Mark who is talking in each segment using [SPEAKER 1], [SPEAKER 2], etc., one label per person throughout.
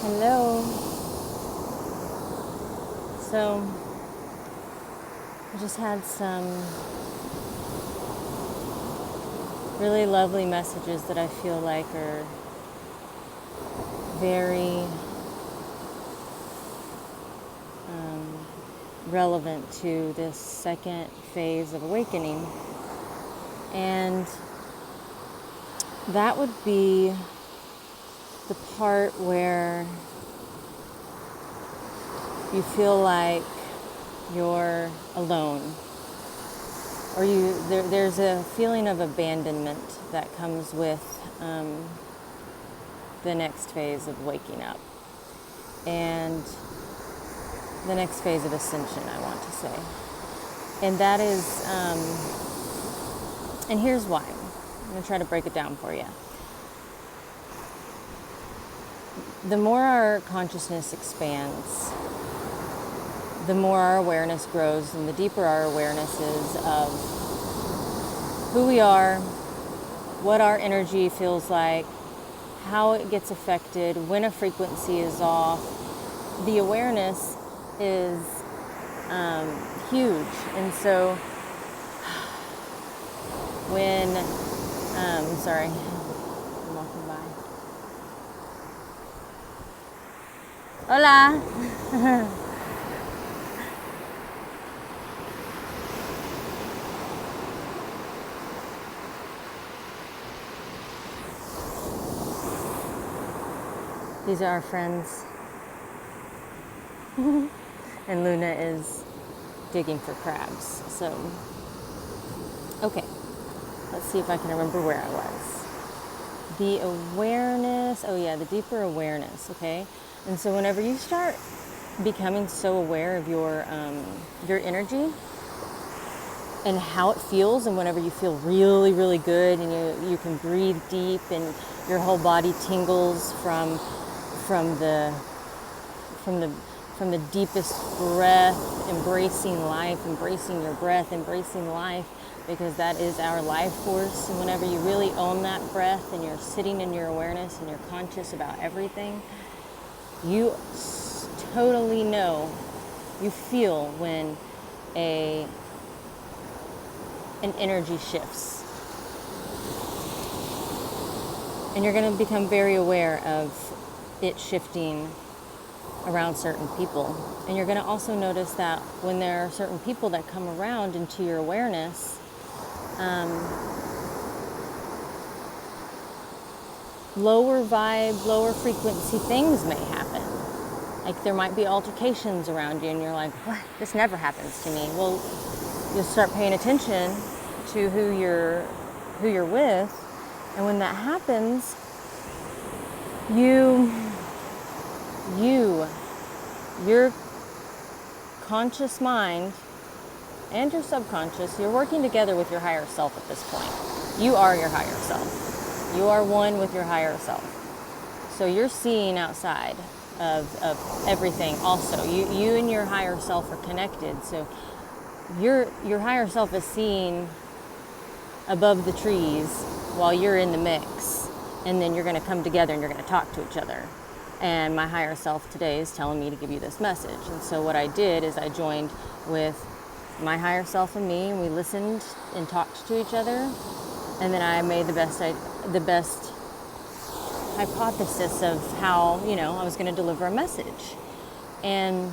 [SPEAKER 1] Hello. So, I just had some really lovely messages that I feel like are very relevant to this second phase of awakening. And that would be the part where you feel like you're alone, or there's a feeling of abandonment that comes with the next phase of waking up, and the next phase of ascension, I want to say. And that is, and here's why. I'm going to try to break it down for you. The more our consciousness expands, the more our awareness grows, and the deeper our awareness is of who we are, what our energy feels like, how it gets affected, when a frequency is off. The awareness is huge. And so when, sorry, I'm walking by. Hola. These are our friends. And Luna is digging for crabs. So, okay. Let's see if I can remember where I was. The awareness, the deeper awareness, okay? And so whenever you start becoming so aware of your energy and how it feels, and whenever you feel really, really good and you can breathe deep and your whole body tingles from the deepest breath, embracing life, embracing your breath, embracing life, because that is our life force. And whenever you really own that breath and you're sitting in your awareness and you're conscious about everything, you totally know, you feel when an energy shifts. And you're going to become very aware of it shifting around certain people. And you're going to also notice that when there are certain people that come around into your awareness, lower vibe, lower frequency things may happen. Like there might be altercations around you and you're like, what? This never happens to me. Well, you'll start paying attention to who you're with, and when that happens, your conscious mind and your subconscious, you're working together with your higher self at this point. You are your higher self. You are one with your higher self. So you're seeing outside of everything also. You and your higher self are connected. So your higher self is seeing above the trees while you're in the mix. And then you're going to come together and you're going to talk to each other. And my higher self today is telling me to give you this message. And so what I did is I joined with my higher self and me, and we listened and talked to each other. And then I made the best hypothesis of how, I was going to deliver a message. And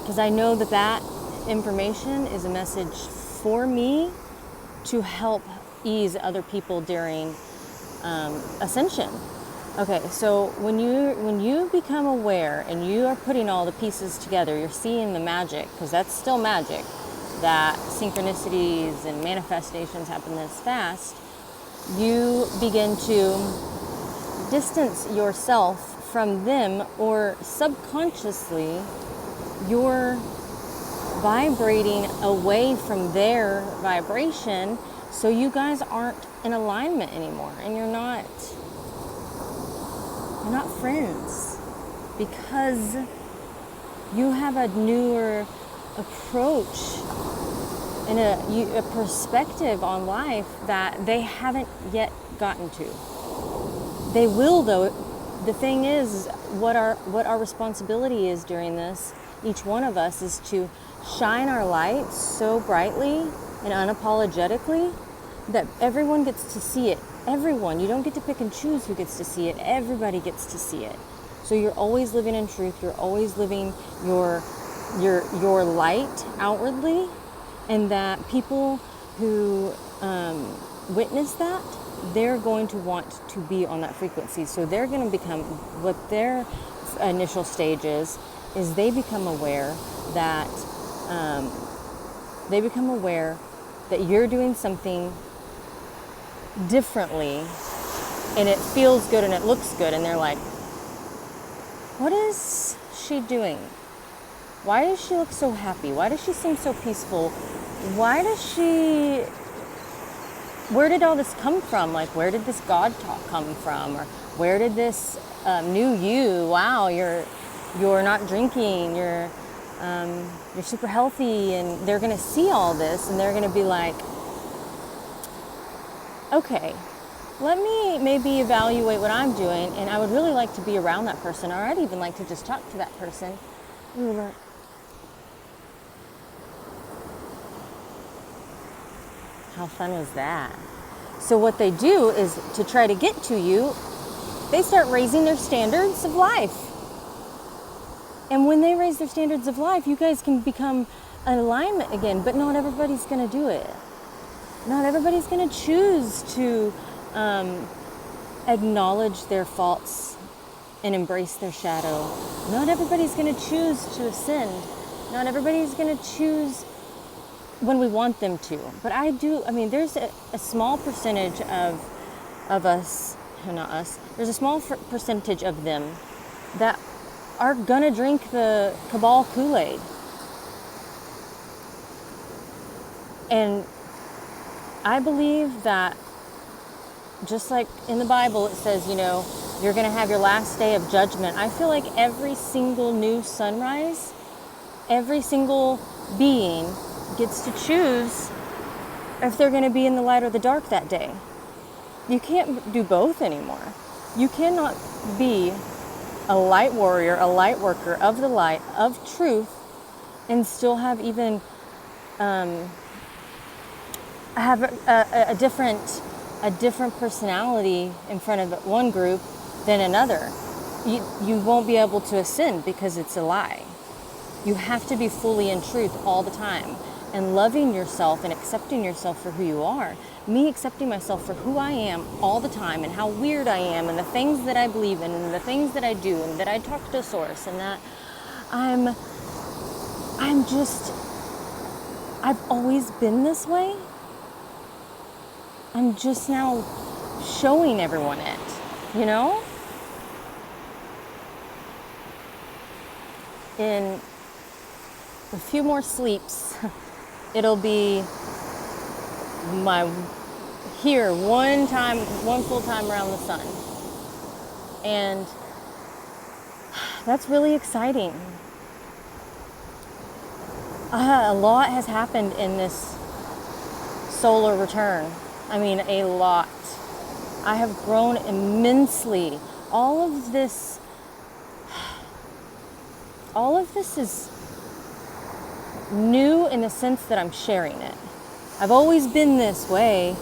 [SPEAKER 1] because I know that information is a message for me to help ease other people during ascension. Okay, so when you become aware and you are putting all the pieces together, you're seeing the magic, because that's still magic, that synchronicities and manifestations happen this fast. You begin to distance yourself from them, or subconsciously you're vibrating away from their vibration, so you guys aren't in alignment anymore, and you're not friends, because you have a newer approach and a perspective on life that they haven't yet gotten to. They will, though, the thing is, what our responsibility is during this, each one of us, is to shine our light so brightly and unapologetically that everyone gets to see it. Everyone. You don't get to pick and choose who gets to see it. Everybody gets to see it. So you're always living in truth. You're always living your light outwardly, and that people who witness that, they're going to want to be on that frequency. So they're going to become, what their initial stage is they become aware that you're doing something differently, and it feels good and it looks good, and they're like, what is she doing? Why does she look so happy? Why does she seem so peaceful? Where did all this come from? Like, where did this God talk come from? Or where did this new you? Wow, you're not drinking. You're super healthy. And they're going to see all this, and they're going to be like, okay, let me maybe evaluate what I'm doing, and I would really like to be around that person, or I'd even like to just talk to that person. Ooh, look. How fun was that? So what they do is, to try to get to you, they start raising their standards of life. And when they raise their standards of life, you guys can become in alignment again, but not everybody's going to do it. Not everybody's going to choose to acknowledge their faults and embrace their shadow. Not everybody's going to choose to ascend. Not everybody's going to choose when we want them to. But I do. I mean, there's a small percentage of us, not us, there's a small percentage of them that are going to drink the Cabal Kool-Aid. And I believe that, just like in the Bible it says, you're going to have your last day of judgment. I feel like every single new sunrise, every single being gets to choose if they're going to be in the light or the dark that day. You can't do both anymore. You cannot be a light warrior, a light worker of the light, of truth, and still have even have a different personality in front of one group than another. You won't be able to ascend, because it's a lie. You have to be fully in truth all the time, and loving yourself and accepting yourself for who you are. Me accepting myself for who I am all the time, and how weird I am, and the things that I believe in, and the things that I do, and that I talk to Source, and that I've always been this way. I'm just now showing everyone it, In a few more sleeps, it'll be one full time around the sun. And that's really exciting. A lot has happened in this solar return. I mean, a lot. I have grown immensely. All of this is new in the sense that I'm sharing it. I've always been this way,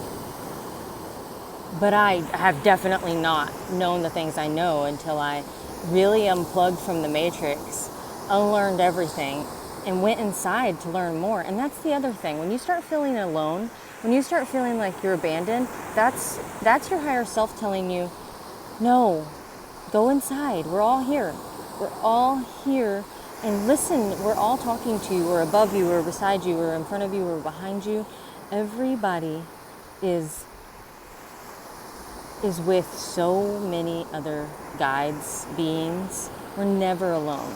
[SPEAKER 1] but I have definitely not known the things I know until I really unplugged from the matrix, unlearned everything, and went inside to learn more. And that's the other thing. When you start feeling alone, when you start feeling like you're abandoned, that's your higher self telling you, no, go inside. We're all here. We're all here. And listen, we're all talking to you, or above you, or beside you, or in front of you, or behind you. Everybody is with so many other guides, beings. We're never alone.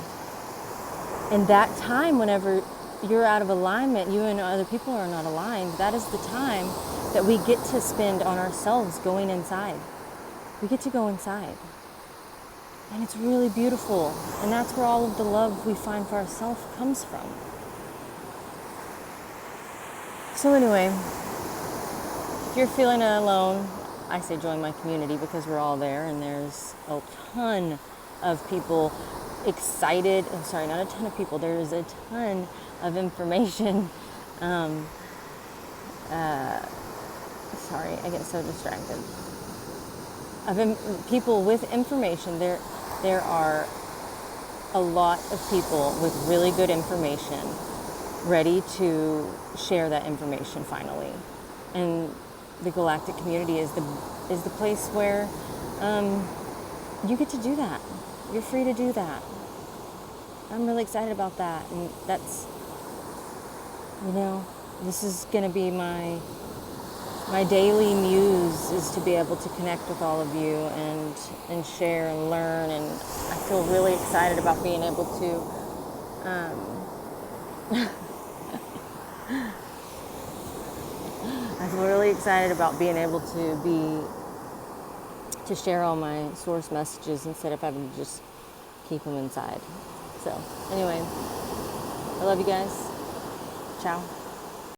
[SPEAKER 1] And that time, whenever you're out of alignment, you and other people are not aligned, that is the time that we get to spend on ourselves, going inside. We get to go inside. And it's really beautiful. And that's where all of the love we find for ourselves comes from. So anyway, if you're feeling alone, I say join my community because we're all there, and there's a ton of people excited. I'm sorry, not a ton of people. There's a ton of information. Sorry, I get so distracted. People with information. There are a lot of people with really good information ready to share that information finally. And the galactic community is the place where you get to do that. You're free to do that. I'm really excited about that. And that's, this is going to be my daily muse, is to be able to connect with all of you and share and learn. And I feel really excited about being able to I feel really excited about being able to share all my source messages instead of having to just keep them inside. So anyway, I love you guys. Ciao.